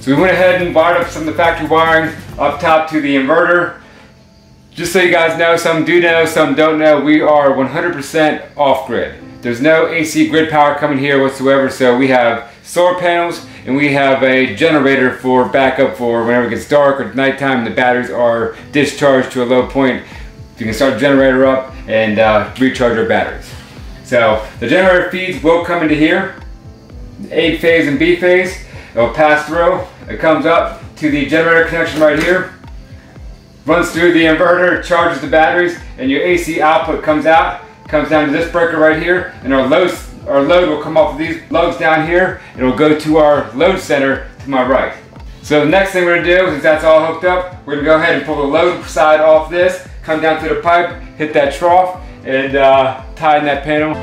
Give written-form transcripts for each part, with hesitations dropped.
So we went ahead and wired up some of the factory wiring up top to the inverter. Just so you guys know, some do know, some don't know, we are 100% off-grid. There's no AC grid power coming here whatsoever, so we have solar panels and we have a generator for backup for whenever it gets dark or nighttime and the batteries are discharged to a low point. You can start the generator up and recharge our batteries. So the generator feeds will come into here, A phase and B phase. It will pass through. It comes up to the generator connection right here, runs through the inverter, charges the batteries, and your AC output comes out, comes down to this breaker right here, and our load will come off of these lugs down here, and it will go to our load center to my right. So the next thing we're going to do, since that's all hooked up, we're going to go ahead and pull the load side off this, come down to the pipe, hit that trough, and tighten that panel.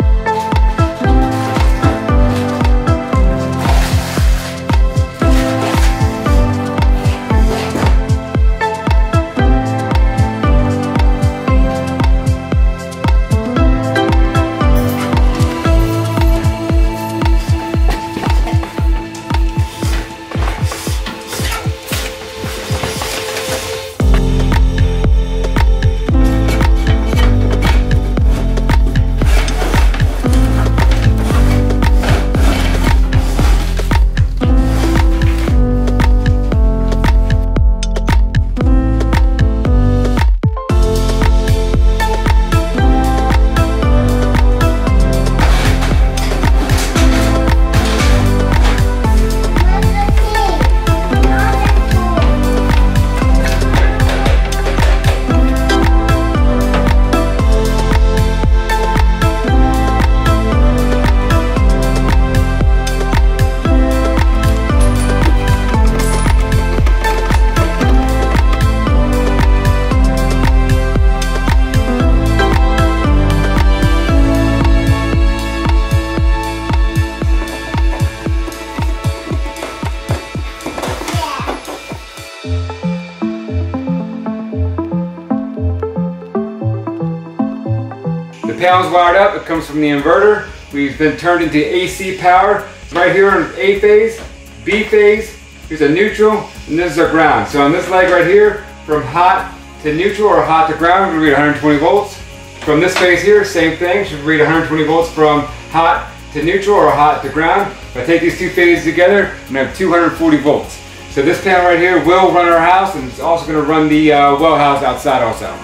The panel's wired up, it comes from the inverter. We've been turned into AC power. Right here on A phase, B phase, here's a neutral, and this is our ground. So on this leg right here, from hot to neutral or hot to ground, we're gonna read 120 volts. From this phase here, same thing, should read 120 volts from hot to neutral or hot to ground. If I take these two phases together, I'm gonna have 240 volts. So this panel right here will run our house, and it's also gonna run the well house outside also.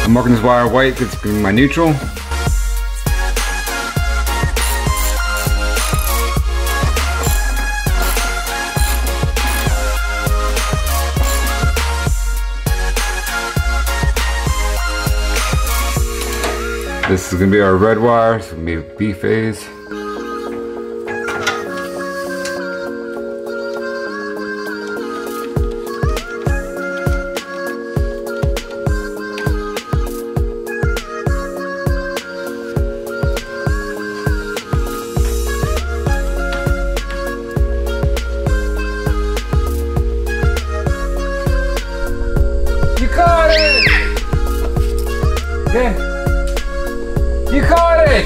I'm marking this wire white because it's my neutral. This is going to be our red wire, it's going to be B phase. You caught it!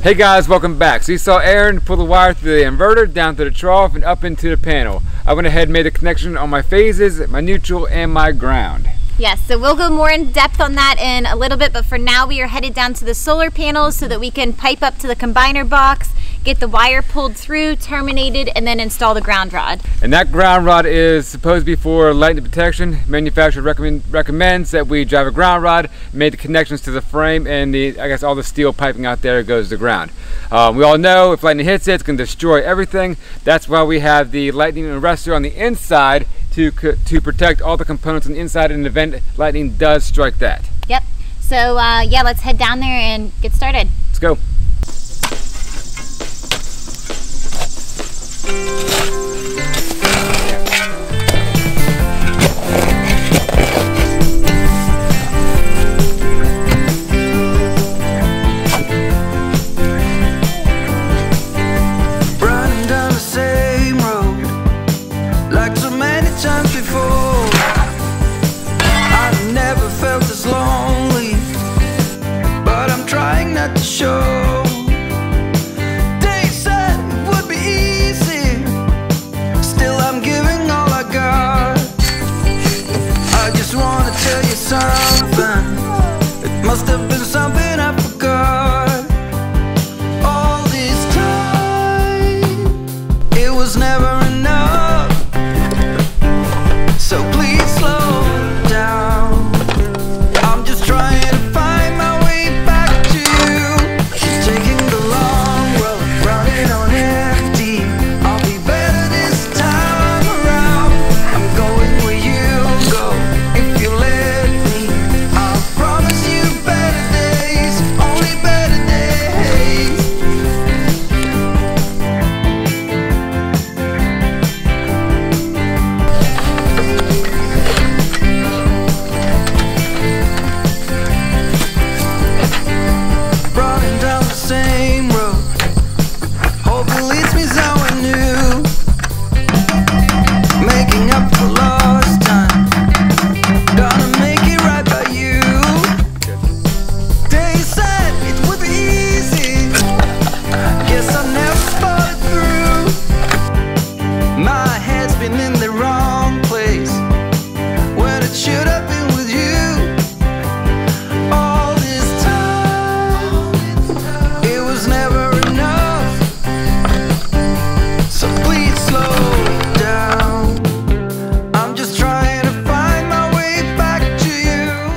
Hey guys, welcome back. So you saw Aaron pull the wire through the inverter, down to the trough, and up into the panel. I went ahead and made a connection on my phases, my neutral, and my ground. Yes, so we'll go more in depth on that in a little bit, but for now we are headed down to the solar panels so that we can pipe up to the combiner box, get the wire pulled through, terminated, and then install the ground rod. And that ground rod is supposed to be for lightning protection. Manufacturer recommends that we drive a ground rod, make the connections to the frame, and I guess all the steel piping out there goes to ground. We all know if lightning hits it, it's going to destroy everything. That's why we have the lightning arrestor on the inside to protect all the components on the inside in the event lightning does strike that. Yep. So yeah, let's head down there and get started. Let's go.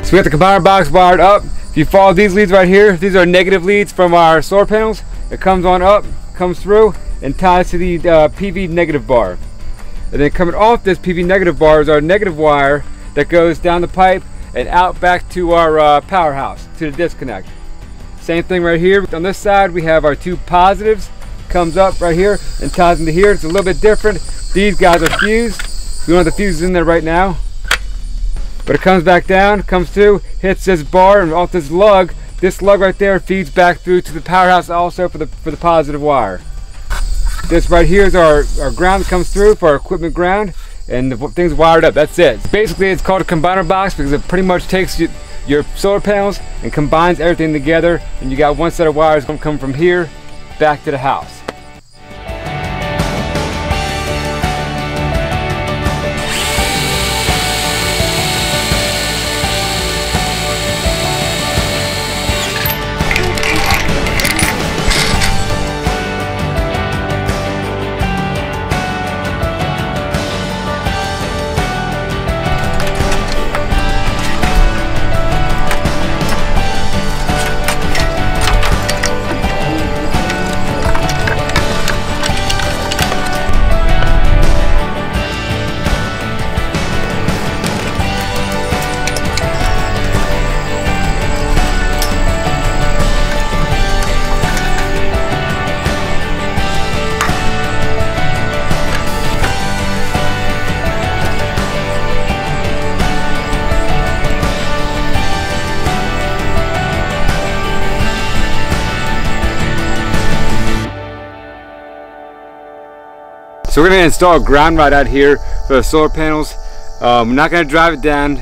So we got the combiner box wired up. If you follow these leads right here, these are negative leads from our solar panels. It comes on up, comes through, and ties to the PV negative bar. And then coming off this PV negative bar is our negative wire that goes down the pipe and out back to our powerhouse, to the disconnect. Same thing right here. On this side, we have our two positives. Comes up right here and ties into here. It's a little bit different. These guys are fused. We don't have the fuses in there right now. But it comes back down, comes through, hits this bar, and off this lug right there feeds back through to the powerhouse also for the positive wire. This right here is our ground that comes through for our equipment ground, and the thing's wired up. That's it. Basically, it's called a combiner box because it pretty much takes your solar panels and combines everything together, and you got one set of wires going to come from here back to the house. So we're going to install a ground rod out here for the solar panels. We're not going to drive it down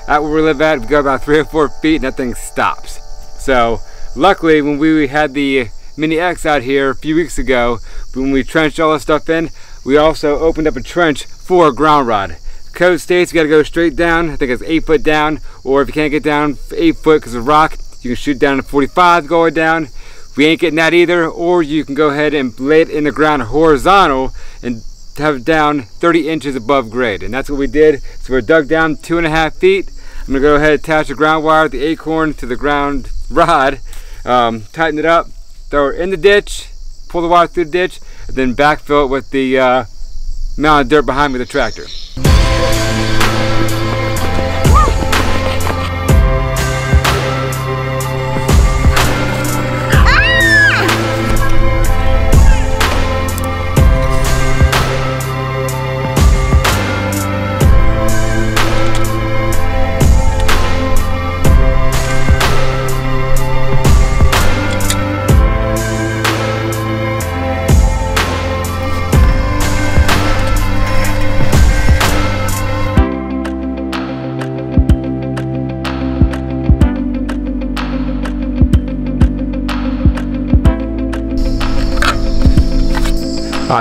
at where we live at. We go about 3 or 4 feet and that thing stops. So luckily when we had the Mini X out here a few weeks ago, when we trenched all this stuff in, we also opened up a trench for a ground rod. Code states you got to go straight down. I think it's 8 foot down, or if you can't get down 8 foot because of rock, you can shoot down to 45 going down. We ain't getting that either, or you can go ahead and lay it in the ground horizontal and have it down 30 inches above grade. And that's what we did. So we're dug down 2.5 feet. I'm gonna go ahead and attach the ground wire, the acorn, to the ground rod, tighten it up, throw it in the ditch, pull the wire through the ditch, and then backfill it with the mound of dirt behind me with the tractor.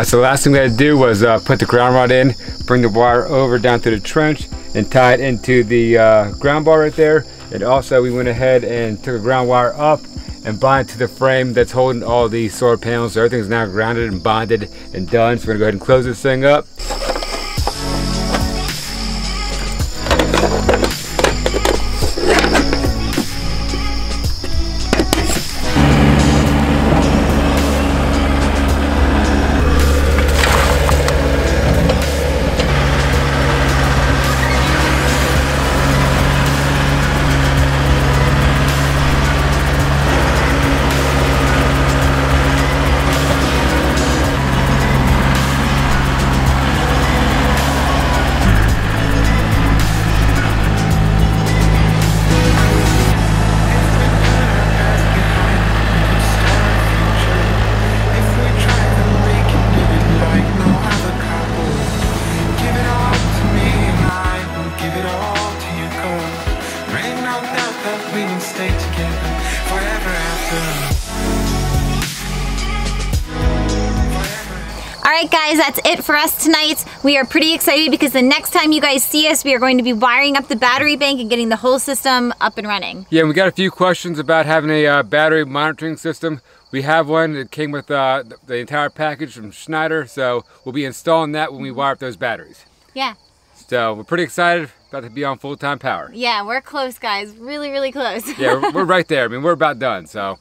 So the last thing we had to do was put the ground rod in, bring the wire over down to the trench, and tie it into the ground bar right there. And also we went ahead and took a ground wire up and bind it to the frame that's holding all the solar panels. So everything's now grounded and bonded and done. So we're gonna go ahead and close this thing up. Alright guys, that's it for us tonight. We are pretty excited because the next time you guys see us, we are going to be wiring up the battery bank and getting the whole system up and running. Yeah, and we got a few questions about having a battery monitoring system. We have one that came with the entire package from Schneider, so we'll be installing that when we wire up those batteries. Yeah. So we're pretty excited about to be on full-time power. Yeah, we're close guys, really, really close. Yeah, we're right there. I mean, we're about done, so.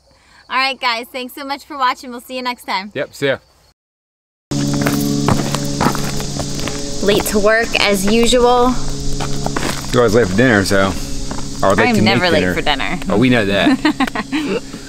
Alright guys, thanks so much for watching. We'll see you next time. Yep, see ya. Late to work as usual. You're always late for dinner, so. Or late I'm never late for dinner. Oh, we know that.